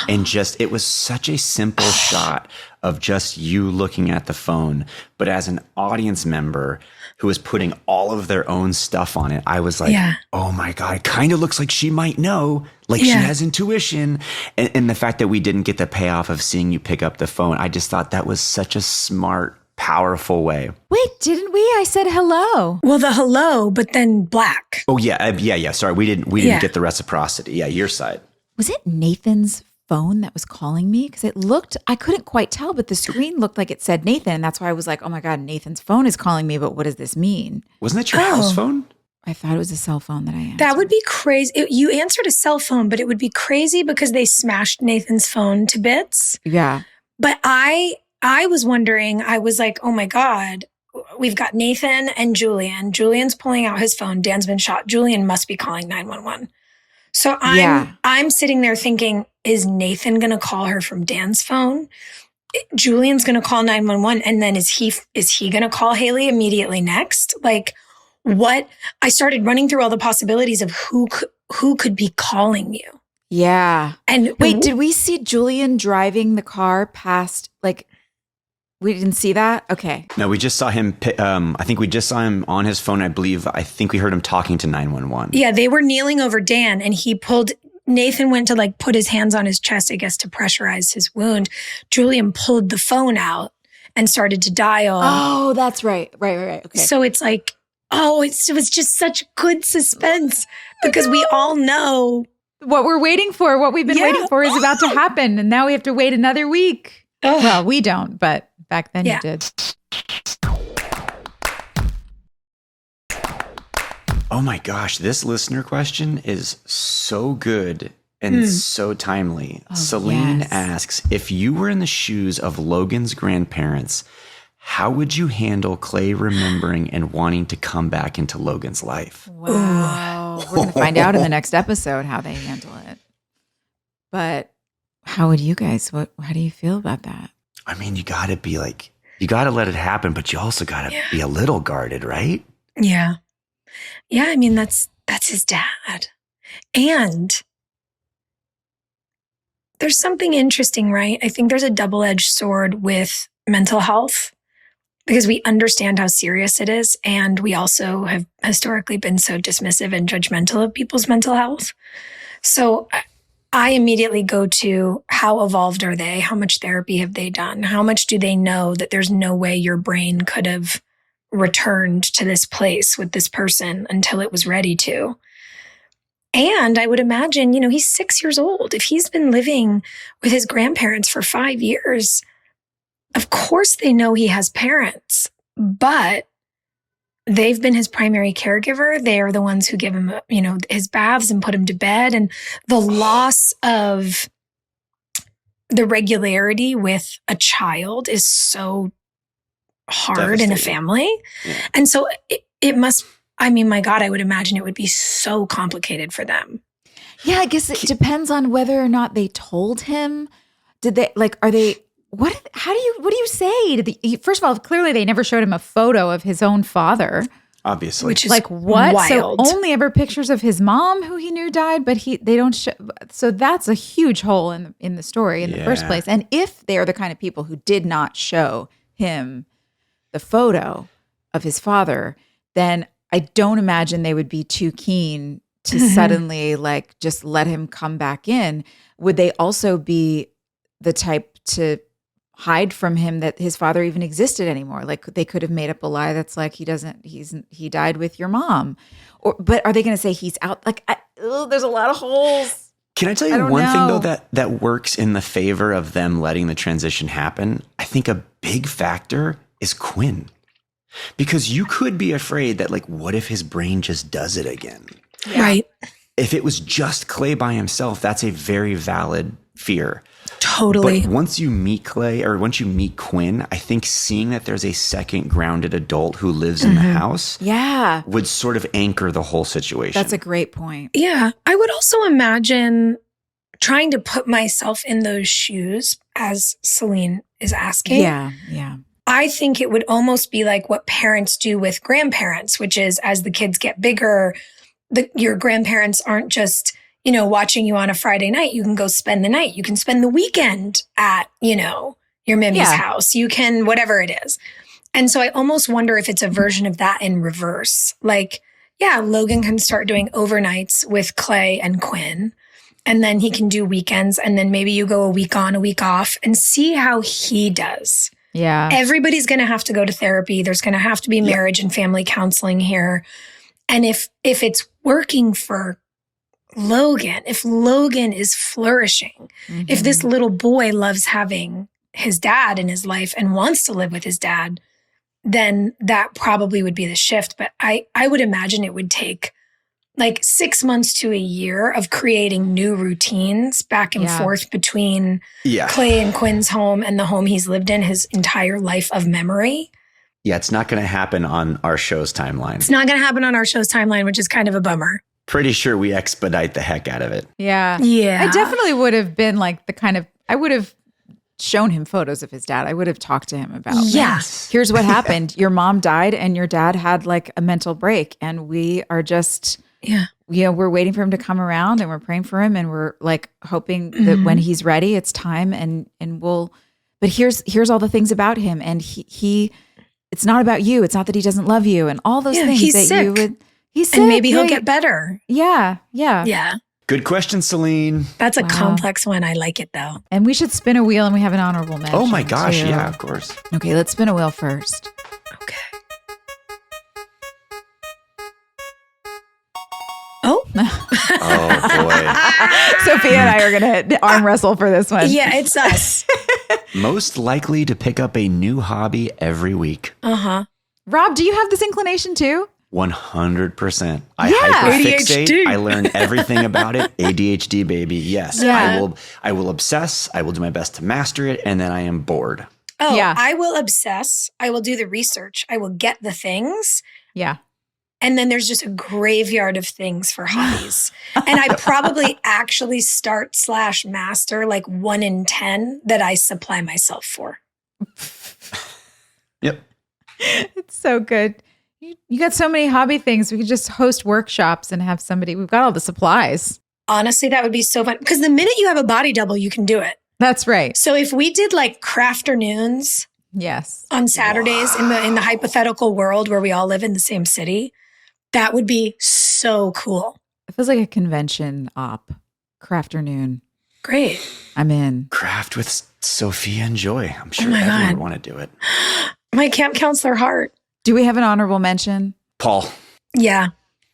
And it was such a simple shot of just you looking at the phone. But as an audience member who was putting all of their own stuff on it, I was like, oh my God, it kind of looks like she might know. Like she has intuition. And the fact that we didn't get the payoff of seeing you pick up the phone, I just thought that was such a smart, powerful way. Wait, didn't we? I said hello. Well, the hello, but then black. Oh yeah. Sorry, we didn't get the reciprocity. Yeah, your side. Was it Nathan's phone that was calling me? Because I couldn't quite tell, but the screen looked like it said Nathan. And that's why I was like, oh my God, Nathan's phone is calling me. But what does this mean? Wasn't it your house phone? I thought it was a cell phone that I answered. That would be crazy. You answered a cell phone, but it would be crazy because they smashed Nathan's phone to bits. Yeah. But I was wondering, I was like, oh my God, we've got Nathan and Julian. Julian's pulling out his phone. Dan's been shot. Julian must be calling 911. So I'm sitting there thinking, is Nathan going to call her from Dan's phone? Julian's going to call 911. And then is he going to call Haley immediately next? Like what? I started running through all the possibilities of who could be calling you. Yeah. And wait, did we see Julian driving the car past, like, we didn't see that? Okay. No, we just saw him. I think we just saw him on his phone. I think we heard him talking to 911. Yeah, they were kneeling over Dan and Nathan went to like put his hands on his chest, I guess, to pressurize his wound. Julian pulled the phone out and started to dial. Oh, that's right. Right. Okay. So it's like, it was just such good suspense because we all know what we're waiting for, what we've been waiting for is about to happen. And now we have to wait another week. Ugh. Well, we don't, but back then you did. Oh my gosh, this listener question is so good and so timely. Celine asks, if you were in the shoes of Logan's grandparents, how would you handle Clay remembering and wanting to come back into Logan's life? Wow. We're going to find out in the next episode how they handle it. But how would you guys, how do you feel about that? I mean, you got to let it happen, but you also got to be a little guarded, right? Yeah. Yeah, I mean, that's his dad. And there's something interesting, right? I think there's a double-edged sword with mental health because we understand how serious it is. And we also have historically been so dismissive and judgmental of people's mental health. So I immediately go to how evolved are they? How much therapy have they done? How much do they know that there's no way your brain could have returned to this place with this person until it was ready to? And I would imagine, he's 6 years old. If he's been living with his grandparents for 5 years, of course they know he has parents, but they've been his primary caregiver. They are the ones who give him, his baths and put him to bed. And the loss of the regularity with a child is so hard in a family. Yeah. And so it must, my God, I would imagine it would be so complicated for them. Yeah, I guess it depends on whether or not they told him. Did they, are they, what do you say? First of all, clearly they never showed him a photo of his own father. Obviously. Which is like what? wild. So only ever pictures of his mom who he knew died, but they don't show. So that's a huge hole in the story in the first place. And if they are the kind of people who did not show him the photo of his father, then I don't imagine they would be too keen to suddenly like just let him come back in. Would they also be the type to hide from him that his father even existed anymore? Like they could have made up a lie that's like he died with your mom, but are they going to say he's out? Like there's a lot of holes. Can I tell you one thing though that works in the favor of them letting the transition happen? I think a big factor is Quinn, because you could be afraid that like, what if his brain just does it again? Yeah. Right. If it was just Clay by himself, that's a very valid fear. Totally. But once you meet Clay or once you meet Quinn, I think seeing that there's a second grounded adult who lives in the house would sort of anchor the whole situation. That's a great point. Yeah. I would also imagine trying to put myself in those shoes as Celine is asking. Yeah. Yeah. I think it would almost be like what parents do with grandparents, which is as the kids get bigger, your grandparents aren't just, watching you on a Friday night. You can go spend the night. You can spend the weekend at, your Mimmy's house. You can, whatever it is. And so I almost wonder if it's a version of that in reverse. Like, Logan can start doing overnights with Clay and Quinn, and then he can do weekends. And then maybe you go a week on, a week off and see how he does. Yeah. Everybody's going to have to go to therapy. There's going to have to be marriage and family counseling here. And if it's working for Logan, if Logan is flourishing, if this little boy loves having his dad in his life and wants to live with his dad, then that probably would be the shift. But I would imagine it would take like 6 months to a year of creating new routines back and forth between Clay and Quinn's home and the home he's lived in his entire life of memory. Yeah, it's not going to happen on our show's timeline. It's not going to happen on our show's timeline, which is kind of a bummer. Pretty sure we expedite the heck out of it. Yeah. Yeah. I definitely would have been like I would have shown him photos of his dad. I would have talked to him about, yes, here's what happened. Your mom died and your dad had like a mental break, and we are just, we're waiting for him to come around, and we're praying for him, and we're like hoping that when he's ready, it's time, and we'll, but here's all the things about him. And he it's not about you. It's not that he doesn't love you and all those things he's that sick. you would, he's sick. And maybe he'll get better. Yeah. Yeah. Good question, Celine. That's a complex one. I like it though. And we should spin a wheel, and we have an honorable mention. Oh my gosh. too. Yeah, of course. Okay, let's spin a wheel first. Okay. Oh. Oh boy. Sophia and I are going to arm wrestle for this one. Yeah, it's us. Most likely to pick up a new hobby every week. Rob, do you have this inclination too? 100%. I Yeah. hyperfixate. ADHD. I learn everything about it. ADHD, baby. Yes. Yeah. I will obsess. I will do my best to master it. And then I am bored. Oh, Yeah. I will obsess. I will do the research. I will get the things. Yeah. And then there's just a graveyard of things for hobbies. And I probably actually start/master like 1 in 10 that I supply myself for. Yep. It's so good. You got so many hobby things. We could just host workshops and have somebody. We've got all the supplies. Honestly, that would be so fun. Because the minute you have a body double, you can do it. That's right. So if we did like crafternoons Yes. on Saturdays in the hypothetical world where we all live in the same city, that would be so cool. It feels like a convention op. Crafternoon. Great. I'm in. Craft with Sophia and Joy. I'm sure my everyone God. would want to do it. My camp counselor heart. Do we have an honorable mention? Paul. Yeah.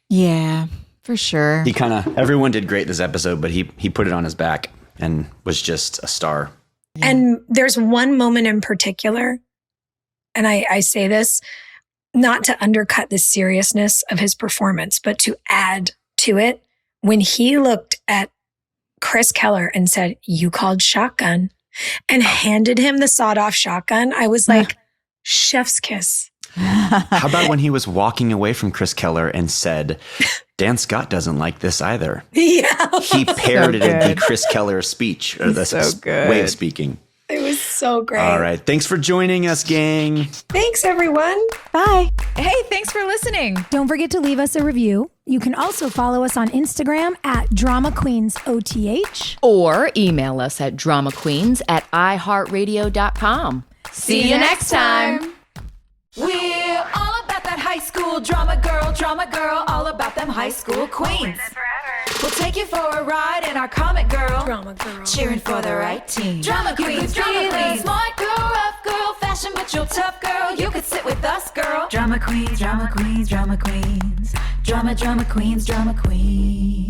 Yeah, for sure. He everyone did great this episode, but he put it on his back and was just a star. Yeah. And there's one moment in particular, and I say this not to undercut the seriousness of his performance, but to add to it, when he looked at Chris Keller and said, "You called shotgun," and handed him the sawed-off shotgun, I was like, chef's kiss. How about when he was walking away from Chris Keller and said, Dan Scott doesn't like this either. Yeah. He parroted good. the Chris Keller speech or the So good. way of speaking. It was So great. All right. Thanks for joining us, gang. Thanks, everyone. Bye. Hey, thanks for listening. Don't forget to leave us a review. You can also follow us on Instagram at DramaQueensOTH. Or email us at dramaqueens@iheartradio.com. See you next time. We're all about that high school drama girl, all about them high school queens. We'll take you for a ride in our comic girl, Drama girl. cheering for the right team. Drama queens, smart girl, rough girl, fashion but you're tough girl. You could sit with us, girl. Drama queens, drama queens, drama queens, drama queens, drama queens.